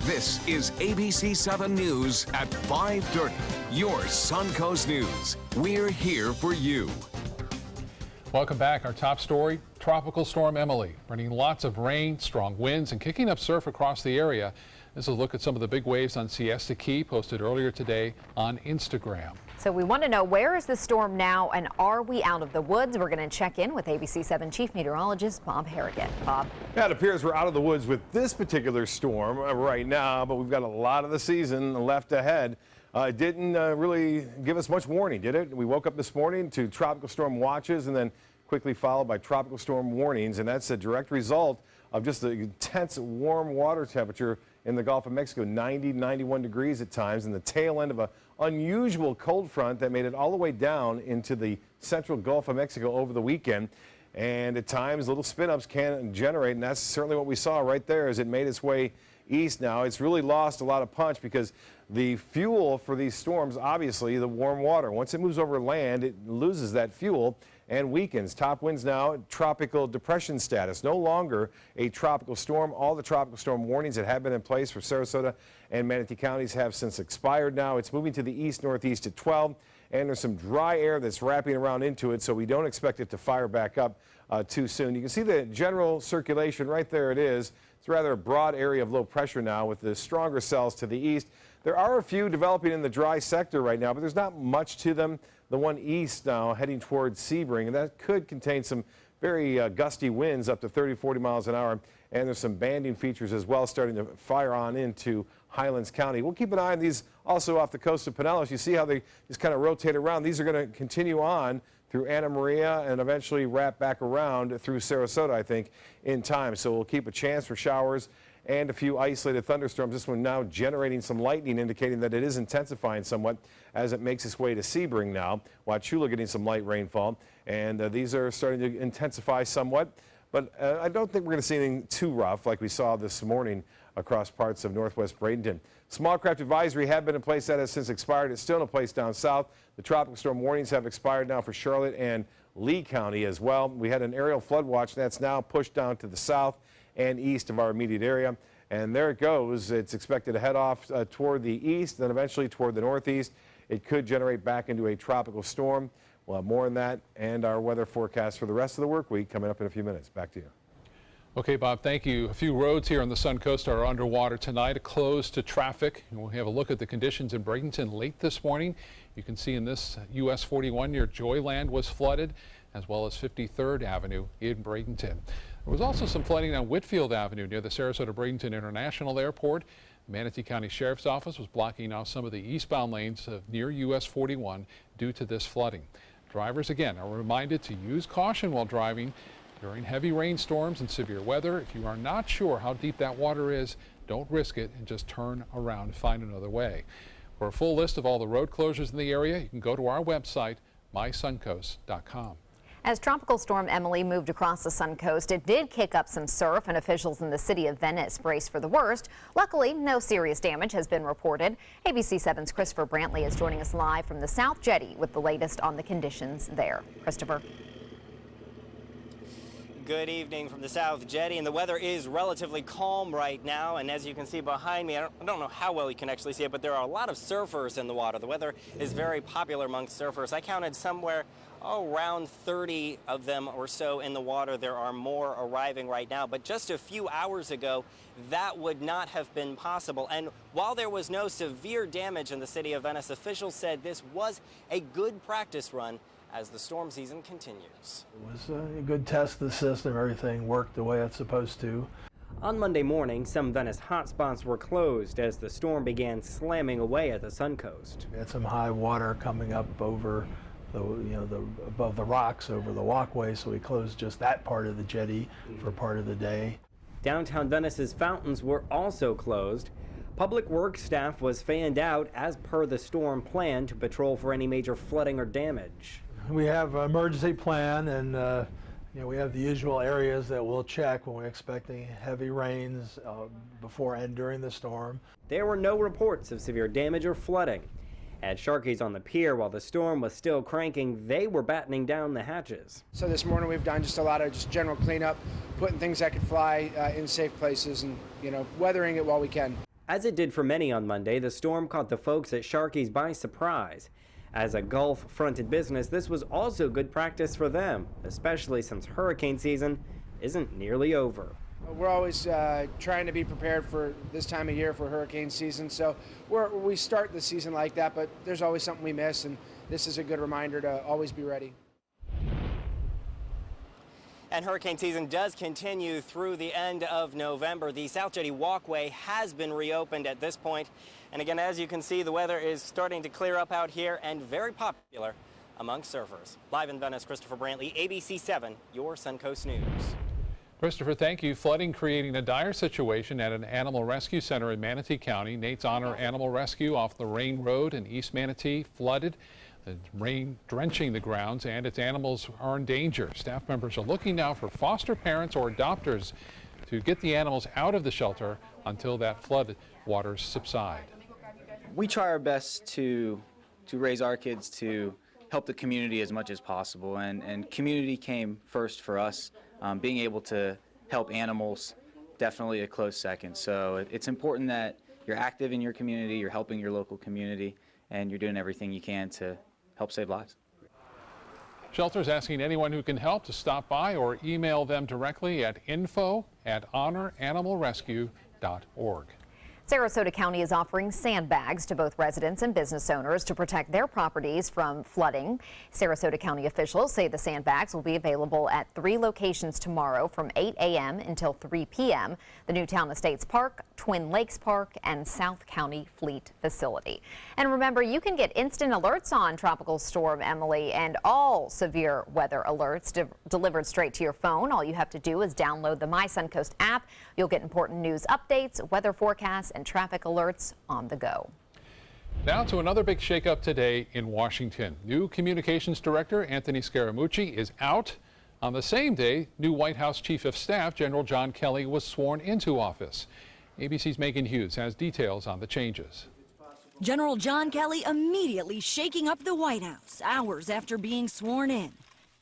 This is ABC7 News at 5:30. Your Suncoast News. We're here for you. Welcome back. Our top story, Tropical Storm Emily, bringing lots of rain, strong winds, and kicking up surf across the area. This is a look at some of the big waves on Siesta Key, posted earlier today on Instagram. So we want to know, where is the storm now, and are we out of the woods? We're going to check in with ABC7 Chief Meteorologist Bob Harrigan. Bob? Yeah, it appears we're out of the woods with this particular storm right now, but we've got a lot of the season left ahead. It didn't really give us much warning, did it? We woke up this morning to tropical storm watches and then quickly followed by tropical storm warnings, and that's a direct result of just the intense warm water temperature in the Gulf of Mexico, 90, 91 degrees at times, and the tail end of an unusual cold front that made it all the way down into the central Gulf of Mexico over the weekend. And at times, little spin-ups can generate, and that's certainly what we saw right there as it made its way east now. It's really lost a lot of punch because the fuel for these storms, obviously, the warm water. Once it moves over land, it loses that fuel and weakens. Top winds now, tropical depression status, no longer a tropical storm. All the tropical storm warnings that have been in place for Sarasota and Manatee counties have since expired now. It's moving to the east-northeast at 12, and there's some dry air that's wrapping around into it, so we don't expect it to fire back up too soon. You can see the general circulation right there. It is. It's rather a broad area of low pressure now with the stronger cells to the east. There are a few developing in the dry sector right now, but there's not much to them. The one east now heading towards Sebring, and that could contain some very gusty winds up to 30, 40 miles an hour. And there's some banding features as well starting to fire on into Highlands County. We'll keep an eye on these also off the coast of Pinellas. You see how they just kind of rotate around. These are going to continue on through Anna Maria and eventually wrap back around through Sarasota, I think, in time. So we'll keep a chance for showers and a few isolated thunderstorms. This one now generating some lightning, indicating that it is intensifying somewhat as it makes its way to Sebring now. Wauchula getting some light rainfall, and these are starting to intensify somewhat. But I don't think we're going to see anything too rough like we saw this morning across parts of northwest Bradenton. Small craft advisory had been in place. That has since expired. It's still in place down south. The tropical storm warnings have expired now for Charlotte and Lee County as well. We had an aerial flood watch that's now pushed down to the south and east of our immediate area. And there it goes. It's expected to head off toward the east, then eventually toward the northeast. It could generate back into a tropical storm. We'll have more on that and our weather forecast for the rest of the work week coming up in a few minutes. Back to you. Okay, Bob, thank you. A few roads here on the Suncoast are underwater tonight, closed to traffic. We'll have a look at the conditions in Bradenton late this morning. You can see in this US 41 near Joyland was flooded, as well as 53rd Avenue in Bradenton. There was also some flooding on Whitfield Avenue near the Sarasota-Bradenton International Airport. The Manatee County Sheriff's Office was blocking off some of the eastbound lanes near US 41 due to this flooding. Drivers, again, are reminded to use caution while driving during heavy rainstorms and severe weather. If you are not sure how deep that water is, don't risk it and just turn around and find another way. For a full list of all the road closures in the area, you can go to our website, mysuncoast.com. As Tropical Storm Emily moved across the Suncoast, it did kick up some surf, and officials in the city of Venice brace for the worst. Luckily, no serious damage has been reported. ABC7's Christopher Brantley is joining us live from the South Jetty with the latest on the conditions there. Christopher. Good evening from the South Jetty, and the weather is relatively calm right now. And as you can see behind me, I don't know how well you can actually see it, but there are a lot of surfers in the water. The weather is very popular amongst surfers. I counted somewhere around 30 of them or so in the water. There are more arriving right now, but just a few hours ago, that would not have been possible. And while there was no severe damage in the city of Venice, officials said this was a good practice run as the storm season continues. It was a good test of the system. Everything worked the way it's supposed to. On Monday morning, some Venice hotspots were closed as the storm began slamming away at the Suncoast. We had some high water coming up over above the rocks over the walkway, so we closed just that part of the jetty for part of the day. Downtown Venice's fountains were also closed. Public Works staff was fanned out as per the storm plan to patrol for any major flooding or damage. We have an emergency plan, and we have the usual areas that we'll check when we're expecting heavy rains before and during the storm. There were no reports of severe damage or flooding. At Sharkey's on the pier, while the storm was still cranking, they were battening down the hatches. So this morning we've done just a lot of general cleanup, putting things that could fly in safe places and, weathering it while we can. As it did for many on Monday, the storm caught the folks at Sharky's by surprise. As a Gulf-fronted business, this was also good practice for them, especially since hurricane season isn't nearly over. We're always trying to be prepared for this time of year for hurricane season, so we start the season like that, but there's always something we miss, and this is a good reminder to always be ready. And hurricane season does continue through the end of November. The South Jetty Walkway has been reopened at this point. And again, as you can see, the weather is starting to clear up out here and very popular among surfers. Live in Venice, Christopher Brantley, ABC7, your Suncoast News. Christopher, thank you. Flooding creating a dire situation at an animal rescue center in Manatee County. Nate's Honor Animal Rescue off Lorraine Road in East Manatee flooded. The rain drenching the grounds and its animals are in danger. Staff members are looking now for foster parents or adopters to get the animals out of the shelter until that flood waters subside. We try our best to raise our kids to help the community as much as possible, and community came first for us. Being able to help animals, definitely a close second. So it's important that you're active in your community, you're helping your local community, and you're doing everything you can to help save lives. Shelter's asking anyone who can help to stop by or email them directly at info@honoranimalrescue.org. Sarasota County is offering sandbags to both residents and business owners to protect their properties from flooding. Sarasota County officials say the sandbags will be available at 3 locations tomorrow from 8 a.m. until 3 p.m. The Newtown Estates Park, Twin Lakes Park, and South County Fleet Facility. And remember, you can get instant alerts on Tropical Storm Emily and all severe weather alerts delivered straight to your phone. All you have to do is download the My Suncoast app. You'll get important news updates, weather forecasts, and traffic alerts on the go. Now to another big shakeup today in Washington. New Communications Director Anthony Scaramucci is out. On the same day, new White House Chief of Staff General John Kelly was sworn into office. ABC's Megan Hughes has details on the changes. General John Kelly immediately shaking up the White House hours after being sworn in.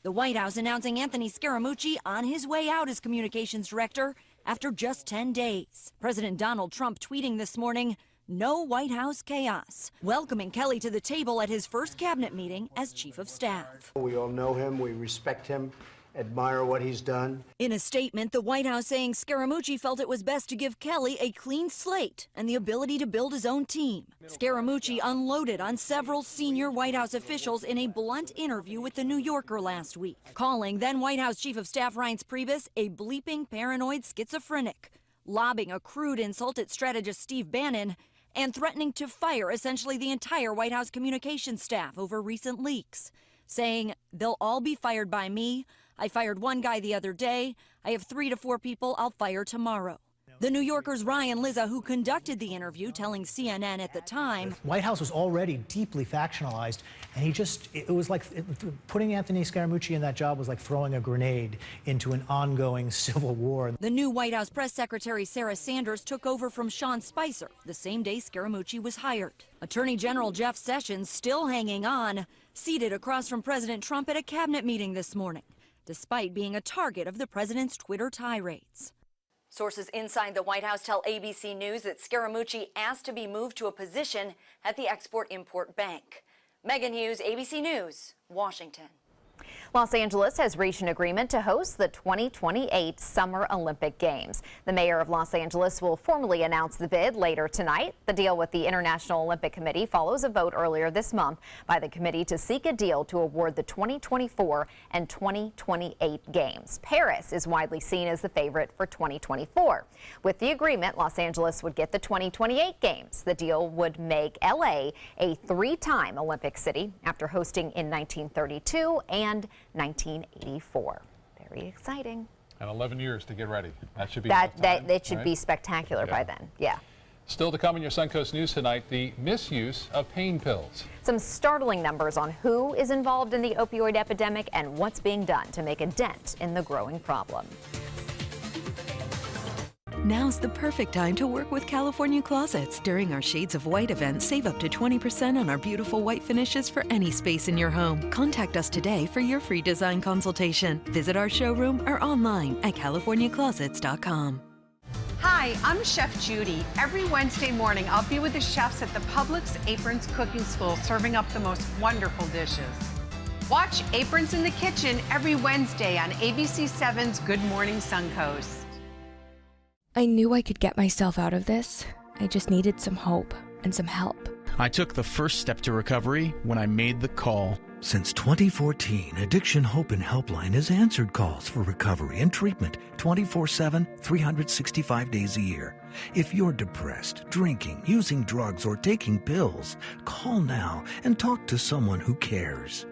The White House announcing Anthony Scaramucci on his way out as Communications Director after just 10 days. President Donald Trump tweeting this morning, "No White House chaos," welcoming Kelly to the table at his first cabinet meeting as Chief of Staff. We all know him, we respect him, admire what he's done. In a statement, the White House saying Scaramucci felt it was best to give Kelly a clean slate and the ability to build his own team. Scaramucci unloaded on several senior White House officials in a blunt interview with The New Yorker last week, calling then White House Chief of Staff Reince Priebus a bleeping paranoid schizophrenic, lobbing a crude insult at strategist Steve Bannon, and threatening to fire essentially the entire White House communications staff over recent leaks, saying, "They'll all be fired by me. I fired one guy the other day. I have 3 to 4 people I'll fire tomorrow." The New Yorker's Ryan Lizza, who conducted the interview, telling CNN at the time, White House was already deeply factionalized, and it was like putting Anthony Scaramucci in that job was like throwing a grenade into an ongoing civil war. The new White House press secretary Sarah Sanders took over from Sean Spicer the same day Scaramucci was hired. Attorney General Jeff Sessions still hanging on, seated across from President Trump at a cabinet meeting this morning, despite being a target of the president's Twitter tirades. Sources inside the White House tell ABC News that Scaramucci asked to be moved to a position at the Export-Import Bank. Megan Hughes, ABC News, Washington. Los Angeles has reached an agreement to host the 2028 Summer Olympic Games. The mayor of Los Angeles will formally announce the bid later tonight. The deal with the International Olympic Committee follows a vote earlier this month by the committee to seek a deal to award the 2024 and 2028 Games. Paris is widely seen as the favorite for 2024. With the agreement, Los Angeles would get the 2028 Games. The deal would make LA a 3-time Olympic city after hosting in 1932 and 1984. Very exciting. And 11 years to get ready. That should be that should be spectacular by then. Yeah. Still to come in your Suncoast News tonight, the misuse of pain pills. Some startling numbers on who is involved in the opioid epidemic and what's being done to make a dent in the growing problem. Now's the perfect time to work with California Closets. During our Shades of White event, save up to 20% on our beautiful white finishes for any space in your home. Contact us today for your free design consultation. Visit our showroom or online at californiaclosets.com. Hi, Hi, I'm Chef Judy. Every Wednesday morning, I'll be with the chefs at the Publix Aprons Cooking School serving up the most wonderful dishes. Watch Aprons in the Kitchen every Wednesday on ABC7's Good Morning Suncoast. I knew I could get myself out of this. I just needed some hope and some help. I took the first step to recovery when I made the call. Since 2014, Addiction Hope and Helpline has answered calls for recovery and treatment 24/7, 365 days a year. If you're depressed, drinking, using drugs, or taking pills, call now and talk to someone who cares.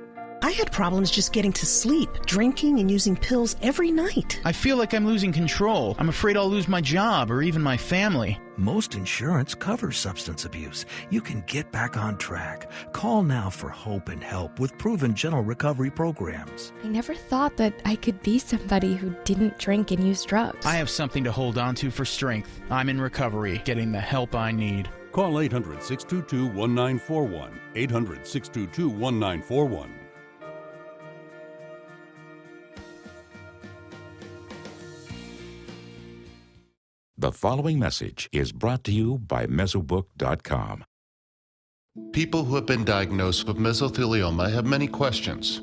I had problems just getting to sleep, drinking and using pills every night. I feel like I'm losing control. I'm afraid I'll lose my job or even my family. Most insurance covers substance abuse. You can get back on track. Call now for hope and help with proven gentle recovery programs. I never thought that I could be somebody who didn't drink and use drugs. I have something to hold on to for strength. I'm in recovery, getting the help I need. Call 800-622-1941. 800-622-1941. The following message is brought to you by Mesobook.com. People who have been diagnosed with mesothelioma have many questions.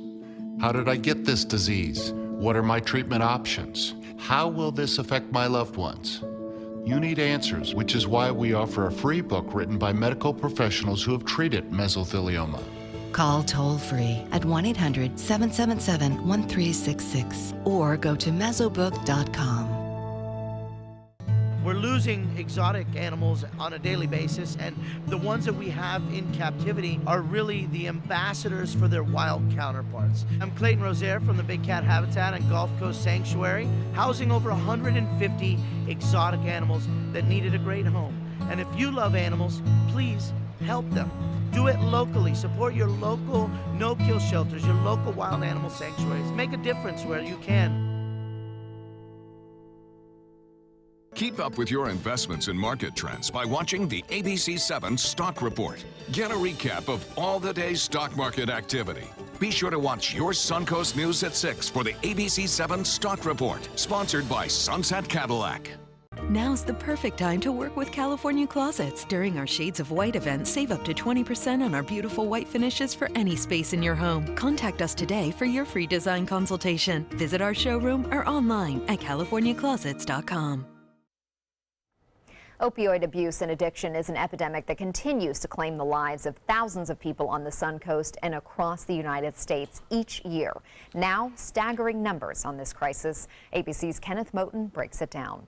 How did I get this disease? What are my treatment options? How will this affect my loved ones? You need answers, which is why we offer a free book written by medical professionals who have treated mesothelioma. Call toll-free at 1-800-777-1366 or go to mesobook.com. We're losing exotic animals on a daily basis, and the ones that we have in captivity are really the ambassadors for their wild counterparts. I'm Clayton Rozier from the Big Cat Habitat and Gulf Coast Sanctuary, housing over 150 exotic animals that needed a great home. And if you love animals, please help them. Do it locally. Support your local no-kill shelters, your local wild animal sanctuaries. Make a difference where you can. Keep up with your investments and market trends by watching the ABC7 Stock Report. Get a recap of all the day's stock market activity. Be sure to watch your Suncoast News at 6 for the ABC7 Stock Report, sponsored by Sunset Cadillac. Now's the perfect time to work with California Closets. During our Shades of White event, save up to 20% on our beautiful white finishes for any space in your home. Contact us today for your free design consultation. Visit our showroom or online at CaliforniaClosets.com. Opioid abuse and addiction is an epidemic that continues to claim the lives of thousands of people on the Suncoast and across the United States each year. Now, staggering numbers on this crisis. ABC's Kenneth Moten breaks it down.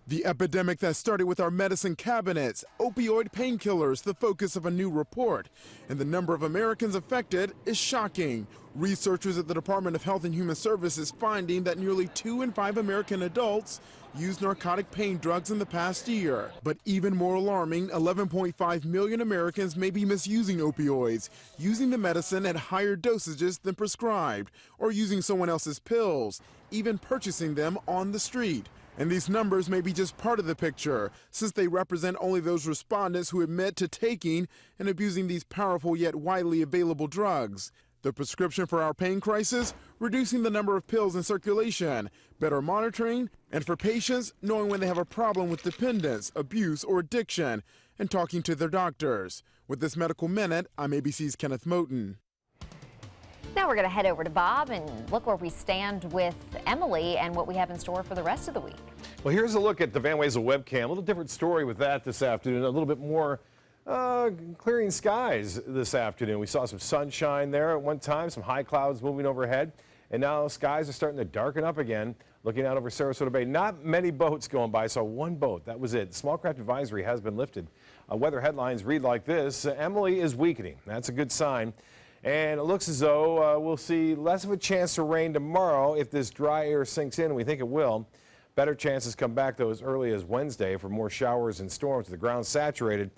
The epidemic that started with our medicine cabinets, opioid painkillers, the focus of a new report. And the number of Americans affected is shocking. Researchers at the Department of Health and Human Services finding that nearly 2 in 5 American adults used narcotic pain drugs in the past year. But even more alarming, 11.5 million Americans may be misusing opioids, using the medicine at higher dosages than prescribed, or using someone else's pills, even purchasing them on the street. And these numbers may be just part of the picture, since they represent only those respondents who admit to taking and abusing these powerful yet widely available drugs. The prescription for our pain crisis? Reducing the number of pills in circulation, better monitoring, and for patients, knowing when they have a problem with dependence, abuse, or addiction, and talking to their doctors. With this Medical Minute, I'm ABC's Kenneth Moten. Now we're going to head over to Bob and look where we stand with Emily and what we have in store for the rest of the week. Well, here's a look at the Van Wezel webcam. A little different story with that this afternoon. A little bit more clearing skies this afternoon. We saw some sunshine there at one time, some high clouds moving overhead, and now skies are starting to darken up again. Looking out over Sarasota Bay, not many boats going by. Saw one boat. That was it. Small craft advisory has been lifted. Weather headlines read like this: Emily is weakening. That's a good sign. And it looks as though we'll see less of a chance of rain tomorrow if this dry air sinks in, and we think it will. Better chances come back, though, as early as Wednesday for more showers and storms. The ground saturated.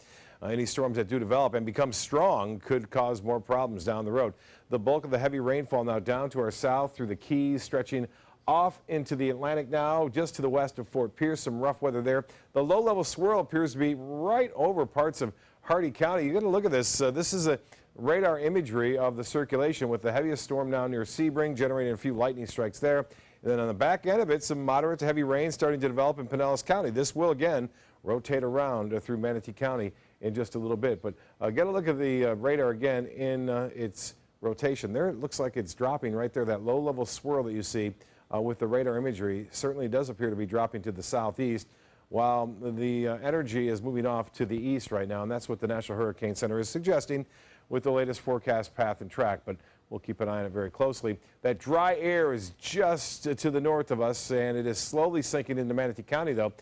Any storms that do develop and become strong could cause more problems down the road. The bulk of the heavy rainfall now down to our south through the Keys, stretching off into the Atlantic now, just to the west of Fort Pierce. Some rough weather there. The low-level swirl appears to be right over parts of Hardee County. You got to look at this. This is a radar imagery of the circulation with the heaviest storm now near Sebring, generating a few lightning strikes there. And then on the back end of it, some moderate to heavy rain starting to develop in Pinellas County. This will again rotate around through Manatee County in just a little bit. But get a look at the radar again in its rotation. There it looks like it's dropping right there. That low-level swirl that you see with the radar imagery certainly does appear to be dropping to the southeast, while the energy is moving off to the east right now, and that's what the National Hurricane Center is suggesting with the latest forecast path and track. But we'll keep an eye on it very closely. That dry air is just to the north of us, and it is slowly sinking into Manatee County, though.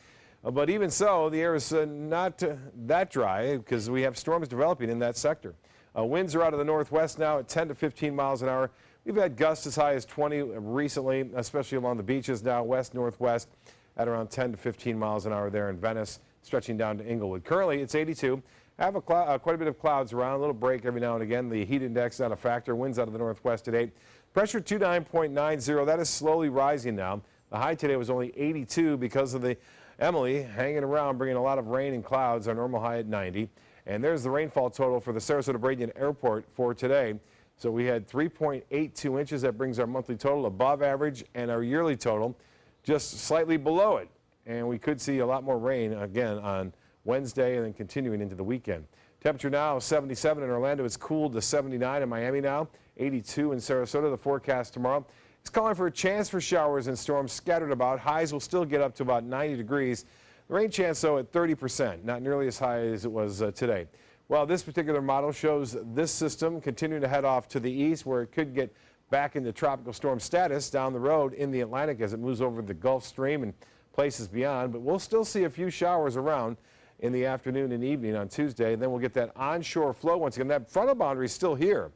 But even so, the air is not that dry because we have storms developing in that sector. Winds are out of the northwest now at 10 to 15 miles an hour. We've had gusts as high as 20 recently, especially along the beaches now, west-northwest at around 10 to 15 miles an hour there in Venice, stretching down to Inglewood. Currently, it's 82. I have quite a bit of clouds around, a little break every now and again. The heat index not a factor. Winds out of the northwest at 8. Pressure 29.90. That is slowly rising now. The high today was only 82 because of the Emily hanging around, bringing a lot of rain and clouds. Our normal high at 90. And there's the rainfall total for the Sarasota Bradenton Airport for today. So we had 3.82 inches. That brings our monthly total above average and our yearly total just slightly below it. And we could see a lot more rain again on Wednesday and then continuing into the weekend. Temperature now 77 in Orlando. It's cooled to 79 in Miami now, 82 in Sarasota. The forecast tomorrow is calling for a chance for showers and storms scattered about. Highs will still get up to about 90 degrees. The rain chance, though, at 30%, not nearly as high as it was today. Well, this particular model shows this system continuing to head off to the east, where it could get back into tropical storm status down the road in the Atlantic as it moves over the Gulf Stream and places beyond. But we'll still see a few showers around in the afternoon and evening on Tuesday. And then we'll get that onshore flow once again. That frontal boundary is still here,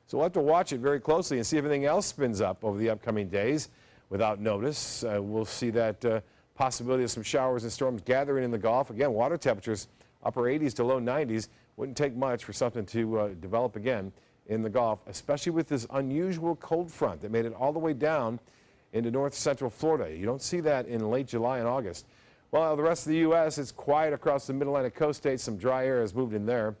so we'll have to watch it very closely and see if anything else spins up over the upcoming days without notice. We'll see that possibility of some showers and storms gathering in the Gulf. Again, water temperatures upper 80s to low 90s. Wouldn't take much for something to develop again in the Gulf, especially with this unusual cold front that made it all the way down into north central Florida. You don't see that in late July and August. Well, the rest of the U.S., it's quiet across the mid-Atlantic coast states. Some dry air has moved in there.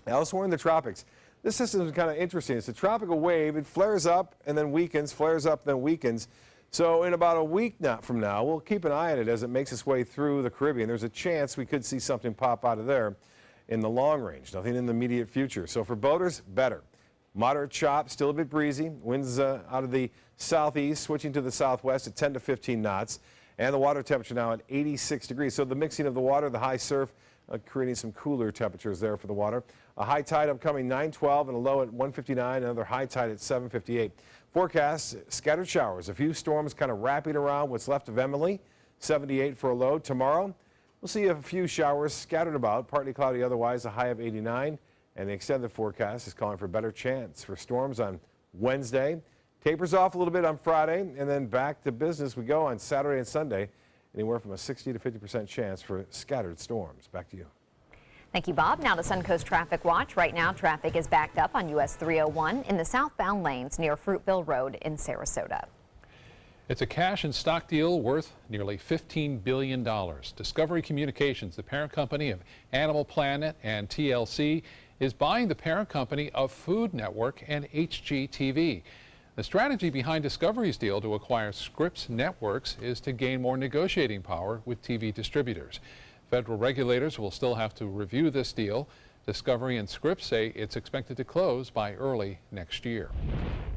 Elsewhere in the tropics, this system is kind of interesting. It's a tropical wave. It flares up and then weakens, flares up, then weakens. So in about a week from now, we'll keep an eye on it as it makes its way through the Caribbean. There's a chance we could see something pop out of there in the long range, nothing in the immediate future. So for boaters, better. Moderate chop, still a bit breezy. Winds out of the southeast, switching to the southwest at 10 to 15 knots. And the water temperature now at 86 degrees. So the mixing of the water, the high surf, creating some cooler temperatures there for the water. A high tide upcoming 9:12 and a low at 1:59. Another high tide at 7:58. Forecast, scattered showers. A few storms kind of wrapping around what's left of Emily. 78 for a low. Tomorrow, we'll see a few showers scattered about, partly cloudy otherwise, a high of 89. And the extended forecast is calling for a better chance for storms on Wednesday. Tapers off a little bit on Friday, and then back to business we go on Saturday and Sunday. Anywhere from a 60 to 50% chance for scattered storms. Back to you. Thank you, Bob. Now to Suncoast Traffic Watch. Right now, traffic is backed up on US 301 in the southbound lanes near Fruitville Road in Sarasota. It's a cash and stock deal worth nearly $15 billion. Discovery Communications, the parent company of Animal Planet and TLC, is buying the parent company of Food Network and HGTV. The strategy behind Discovery's deal to acquire Scripps Networks is to gain more negotiating power with TV distributors. Federal regulators will still have to review this deal. Discovery and Scripps say it's expected to close by early next year.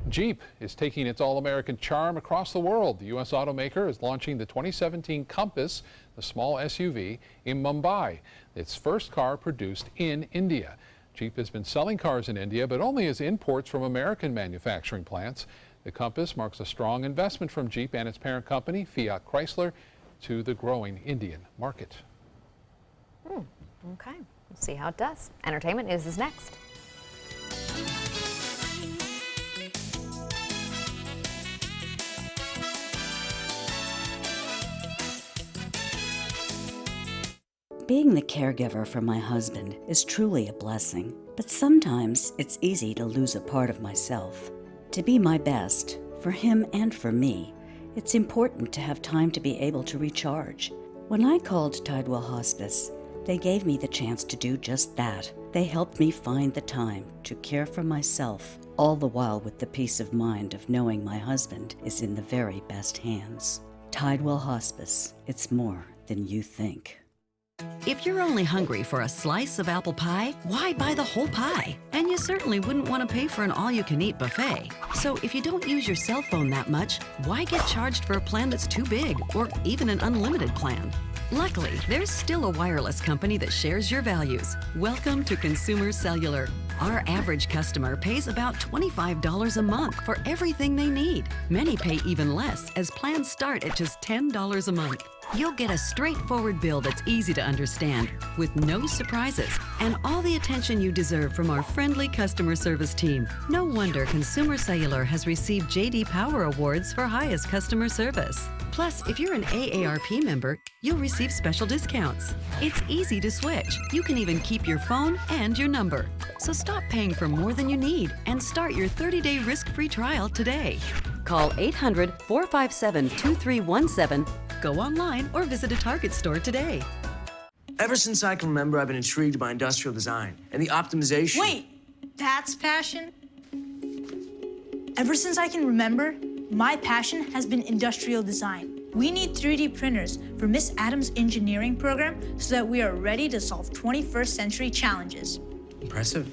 Jeep is taking its all-American charm across the world. The U.S. automaker is launching the 2017 Compass, the small SUV, in Mumbai. Its first car produced in India. Jeep has been selling cars in India, but only as imports from American manufacturing plants. The Compass marks a strong investment from Jeep and its parent company, Fiat Chrysler, to the growing Indian market. Okay, we'll see how it does. Entertainment news is next. Being the caregiver for my husband is truly a blessing, but sometimes it's easy to lose a part of myself. To be my best, for him and for me, it's important to have time to be able to recharge. When I called Tidewell Hospice, they gave me the chance to do just that. They helped me find the time to care for myself all the while with the peace of mind of knowing my husband is in the very best hands. Tidewell Hospice, it's more than you think. If you're only hungry for a slice of apple pie, why buy the whole pie? And you certainly wouldn't want to pay for an all-you-can-eat buffet. So if you don't use your cell phone that much, why get charged for a plan that's too big, or even an unlimited plan? Luckily, there's still a wireless company that shares your values. Welcome to Consumer Cellular. Our average customer pays about $25 a month for everything they need. Many pay even less, as plans start at just $10 a month. You'll get a straightforward bill that's easy to understand, with no surprises, and all the attention you deserve from our friendly customer service team. No wonder Consumer Cellular has received J.D. Power Awards for highest customer service. Plus, if you're an AARP member, you'll receive special discounts. It's easy to switch. You can even keep your phone and your number. So stop paying for more than you need and start your 30-day risk-free trial today. Call 800-457-2317, go online, or visit a Target store today. Ever since I can remember, I've been intrigued by industrial design and the optimization. Wait, that's passion? Ever since I can remember, my passion has been industrial design. We need 3D printers for Miss Adams' engineering program so that we are ready to solve 21st century challenges. Impressive.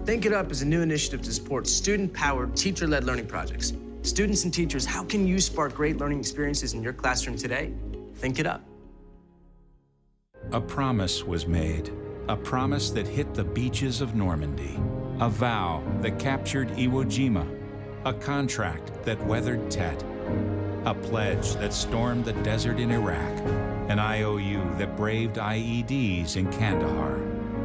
Think It Up is a new initiative to support student-powered, teacher-led learning projects. Students and teachers, how can you spark great learning experiences in your classroom today? Think it up. A promise was made, a promise that hit the beaches of Normandy, a vow that captured Iwo Jima, a contract that weathered Tet, a pledge that stormed the desert in Iraq, an IOU that braved IEDs in Kandahar.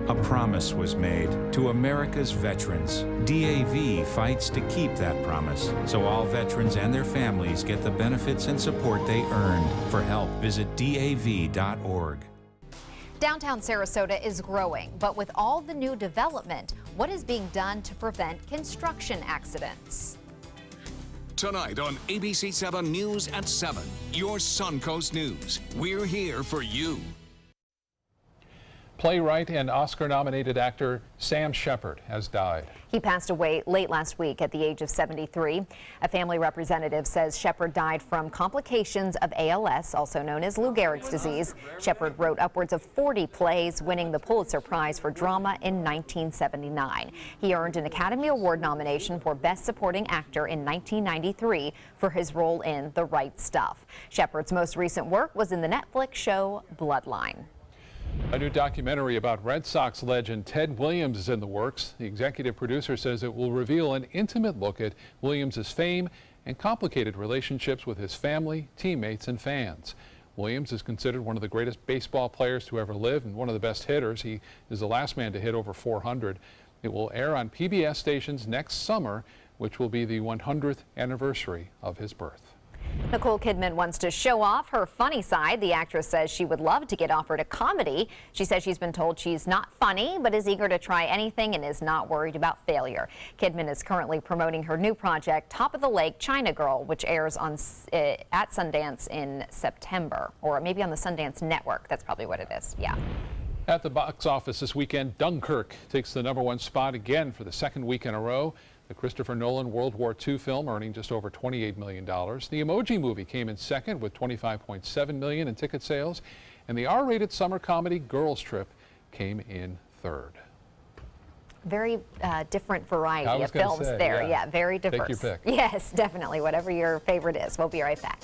A promise was made to America's veterans. DAV fights to keep that promise, so all veterans and their families get the benefits and support they earned. For help, visit DAV.org. Downtown Sarasota is growing, but with all the new development, what is being done to prevent construction accidents? Tonight on ABC7 News at 7, your Suncoast News. We're here for you. Playwright and Oscar-nominated actor Sam Shepard has died. He passed away late last week at the age of 73. A family representative says Shepard died from complications of ALS, also known as Lou Gehrig's disease. Shepard wrote upwards of 40 plays, winning the Pulitzer Prize for Drama in 1979. He earned an Academy Award nomination for Best Supporting Actor in 1993 for his role in The Right Stuff. Shepard's most recent work was in the Netflix show Bloodline. A new documentary about Red Sox legend Ted Williams is in the works. The executive producer says it will reveal an intimate look at Williams' fame and complicated relationships with his family, teammates, and fans. Williams is considered one of the greatest baseball players to ever live and one of the best hitters. He is the last man to hit over 400. It will air on PBS stations next summer, which will be the 100th anniversary of his birth. Nicole Kidman wants to show off her funny side. The actress says she would love to get offered a comedy. She says she's been told she's not funny, but is eager to try anything and is not worried about failure. Kidman is currently promoting her new project, Top of the Lake China Girl, which airs on at Sundance in September, or maybe on the Sundance Network. That's probably what it is. Yeah. At the box office this weekend, Dunkirk takes the #1 spot again for the second week in a row. The Christopher Nolan World War II film earning just over $28 million. The Emoji Movie came in second with $25.7 million in ticket sales. And the R-rated summer comedy Girls Trip came in third. Very different variety of films there. Yeah, very diverse. Take your pick. Yes, definitely. Whatever your favorite is. We'll be right back.